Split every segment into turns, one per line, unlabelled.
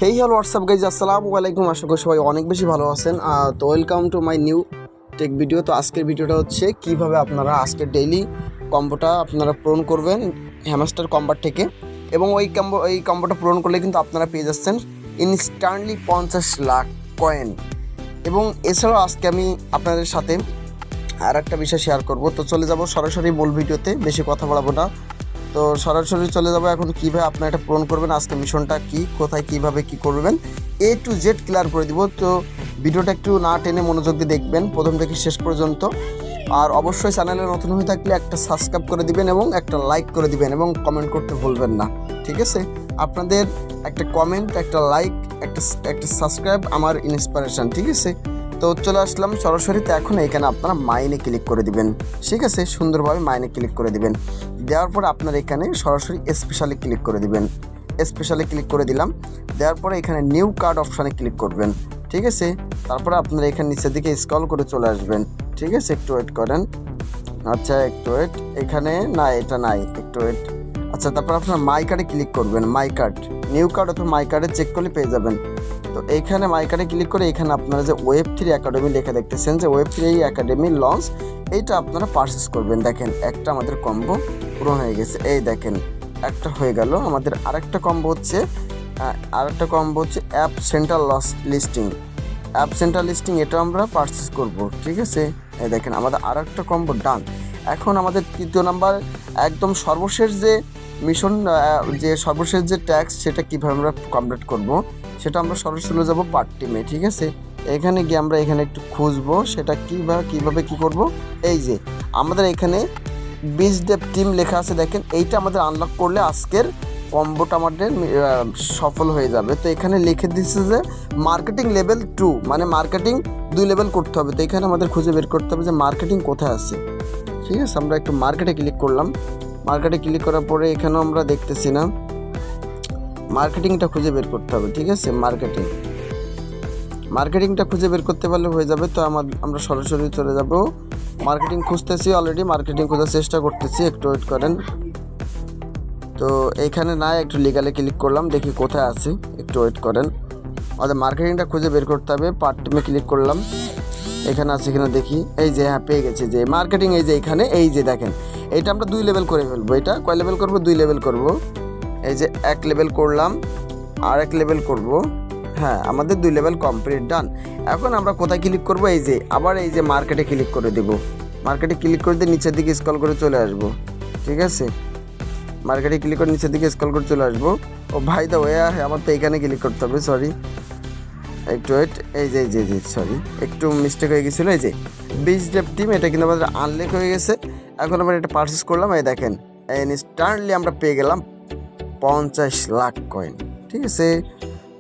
Hey hello WhatsApp guys, আসসালামু আলাইকুম। আশা করি সবাই অনেক বেশি ভালো আছেন। তো welcome to my new take video. তো আজকের ভিডিওটা হচ্ছে কিভাবে আপনারা আজকের ডেইলি কম্বোটা আপনারা পূরণ করবেন হ্যামস্টার কম্বার থেকে, এবং ওই কম্বোটা পূরণ করলে কিন্তু আপনারা পেয়ে যাচ্ছেন ইনস্ট্যান্টলি 50 লাখ কয়েন। এবং এছাড়াও আজকে আমি আপনাদের সাথে আর একটা বিষয় শেয়ার করব। তো চলে যাব সরাসরি মূল ভিডিওতে, বেশি কথা বলাবো না। তো সরাসরি চলে যাবো এখন কীভাবে আপনারা এটা পূরণ করবেন, আজকে মিশনটা কী, কোথায় কীভাবে কী করবেন, A to Z ক্লিয়ার করে দিব। তো ভিডিওটা একটু না টেনে মনোযোগ দিয়ে দেখবেন প্রথম থেকে শেষ পর্যন্ত। আর অবশ্যই চ্যানেলে নতুন হয়ে থাকলে একটা সাবস্ক্রাইব করে দিবেন এবং একটা লাইক করে দিবেন এবং কমেন্ট করতে ভুলবেন না, ঠিক আছে? আপনাদের একটা কমেন্ট, একটা লাইক, একটা সাবস্ক্রাইব আমার ইন্সপিরেশন, ঠিক আছে? তো চলে আসলাম সরাসরি। তো এখন এখানে আপনারা মাইনে ক্লিক করে দিবেন, ঠিক আছে? সুন্দরভাবে মাইনে ক্লিক করে দিবেন। দেওয়ার পরে আপনারা এখানে সরাসরি স্পেশালে ক্লিক করে দিবেন। স্পেশালে ক্লিক করে দিলাম। দেওয়ার পরে এখানে নিউ কার্ড অপশানে ক্লিক করবেন, ঠিক আছে? তারপরে আপনারা এখানে নিচের দিকে স্ক্রল করে চলে আসবেন, ঠিক আছে? একটু ওয়েট করেন। আচ্ছা একটু ওয়েট, এখানে না, এটা নাই, একটু ওয়েট। আচ্ছা, তারপর আপনার মাই কার্ডে ক্লিক করবেন। মাই কার্ড, নিউ কার্ড অথবা মাই কার্ডে চেক করলে পেয়ে যাবেন। তো এইখানে মাই কার্ডে ক্লিক করে এখানে আপনারা যে Web3 একাডেমি লেখা দেখতেছেন, যে Web3 একাডেমি লঞ্চ, এইটা আপনারা পারচেস করবেন। দেখেন একটা আমাদের কম্বো পূরণ হয়ে গেছে, এই দেখেন একটা হয়ে গেল। আমাদের আরেকটা কম্বো হচ্ছে app centre listing. App centre listing এটা আমরা পারচেস করব, ঠিক আছে? এই দেখেন আমাদের আরেকটা কম্বো ডান। এখন আমাদের তৃতীয় নাম্বার একদম সর্বশেষ যে মিশন, সর্বশেষ যে ট্যাক্স, সেটা কীভাবে আমরা কমপ্লিট করব, সেটা আমরা সরাসরি যাব পার্ট টিমে, ঠিক আছে? এখানে গিয়ে আমরা এখানে একটু খুঁজবো সেটা কীভাবে কী করব। এই যে আমাদের এখানে বিজ ডেভ টিম লেখা আছে, দেখেন এইটা আমাদের আনলক করলে আজকের কম্বোটা আমাদের সফল হয়ে যাবে। তো এখানে লিখে দিচ্ছে যে মার্কেটিং লেভেল 2, মানে মার্কেটিং 2 লেভেল করতে হবে। তো এখানে আমাদের খুঁজে বের করতে হবে যে মার্কেটিং কোথায় আছে, ঠিক আছে? আমরা একটু মার্কেটে ক্লিক করলাম। মার্কেটে ক্লিক করার পরে এখানেও আমরা দেখতেছি না, মার্কেটিংটা খুঁজে বের করতে হবে, ঠিক আছে? মার্কেটিংটা খুঁজে বের করতে পারলে হয়ে যাবে। তো আমরা সরাসরি চলে যাব। মার্কেটিং খুঁজতেছি, অলরেডি মার্কেটিং খোঁজার চেষ্টা করতেছি, একটু ওয়েট করেন। তো এইখানে না, একটু লিগালে ক্লিক করলাম, দেখি কোথায় আছে, একটু ওয়েট করেন। আমাদের মার্কেটিংটা খুঁজে বের করতে হবে। পার্ট টাইমে ক্লিক করলাম, এখানে আছে কিনা দেখি। এই যে হ্যাঁ, পেয়ে গেছি যে মার্কেটিং, এই যে এখানে, এই যে দেখেন এইটা আমরা 2 লেভেল করে ফেলবো। এটা কয় লেভেল করব? 2 লেভেল করব। এই যে 1 লেভেল করলাম, আর 1 লেভেল করব। হ্যাঁ, আমাদের 2 লেভেল কমপ্লিট, ডান। এখন আমরা কোথায় ক্লিক করব? এই যে আবার এই যে মার্কেটে ক্লিক করে দেব। মার্কেটে ক্লিক করে দিয়ে নিচের দিকে স্ক্রল করে চলে আসবো, ঠিক আছে? মার্কেটে ক্লিক করে নিচের দিকে স্ক্রল করে চলে আসবো। ও ভাই দা ওয়ে, আমার তো এইখানে ক্লিক করতে হবে, সরি একটু ওয়েট। এই যে সরি, একটু মিস্টেক হয়ে গেছিলো। এই যে বিজ ডেভ টিম, এটা কিন্তু আমাদের আনলেক হয়ে গেছে। এখন আমরা এটা পারচেস করলাম। এই দেখেন ইনস্ট্যান্টলি আমরা পেয়ে গেলাম 50 লাখ কয়েন, ঠিক আছে?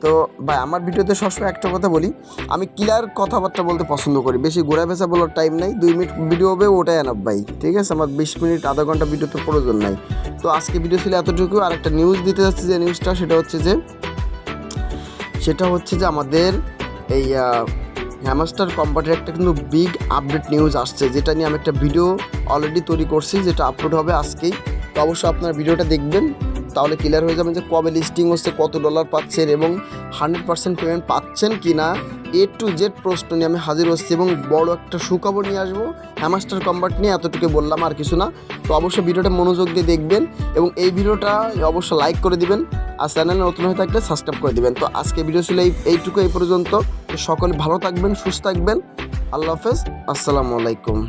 তো ভাই, আমার ভিডিওতে সবসময় একটা কথা বলি, আমি ক্লিয়ার কথাবার্তা বলতে পছন্দ করি, বেশি ঘোরা ভেসা বলার টাইম নাই। 2 মিনিট ভিডিও হবে, ওটাই আনাব ভাই, ঠিক আছে? আমার 20 মিনিট আধা ঘন্টা ভিডিও তো প্রয়োজন নাই। তো আজকে ভিডিও ছিল এতটুকু। আর একটা নিউজ দিতে যাচ্ছি, যে নিউজটা সেটা হচ্ছে যে আমাদের এই হ্যামস্টার কম্বাটের একটা কিন্তু বিগ আপডেট নিউজ আসছে, যেটা নিয়ে আমি একটা ভিডিও অলরেডি তৈরি করছি, যেটা আপলোড হবে আজকেই। তো অবশ্যই আপনার ভিডিওটা দেখবেন, তাহলে ক্লিয়ার হয়ে যাবেন যে কবে লিস্টিং হচ্ছে, কত ডলার পাচ্ছেন এবং 100% পেমেন্ট পাচ্ছেন কি না। A to Z প্রশ্ন নিয়ে আমি হাজির হচ্ছি এবং বড় একটা সুখবর নিয়ে আসবো হ্যামস্টার কম্বাট নিয়ে। এতটুকু বললাম, আর কিছু না। তো অবশ্যই ভিডিওটা মনোযোগ দিয়ে দেখবেন এবং এই ভিডিওটা অবশ্যই লাইক করে দিবেন, আর চ্যানেলে নতুন হয়ে থাকলে সাবস্ক্রাইব করে দিবেন। তো আজকে ভিডিও ছিল এইটুকু, এই পর্যন্ত। সকলে ভালো থাকবেন, সুস্থ থাকবেন। আল্লাহ হাফেজ, আসসালামু আলাইকুম।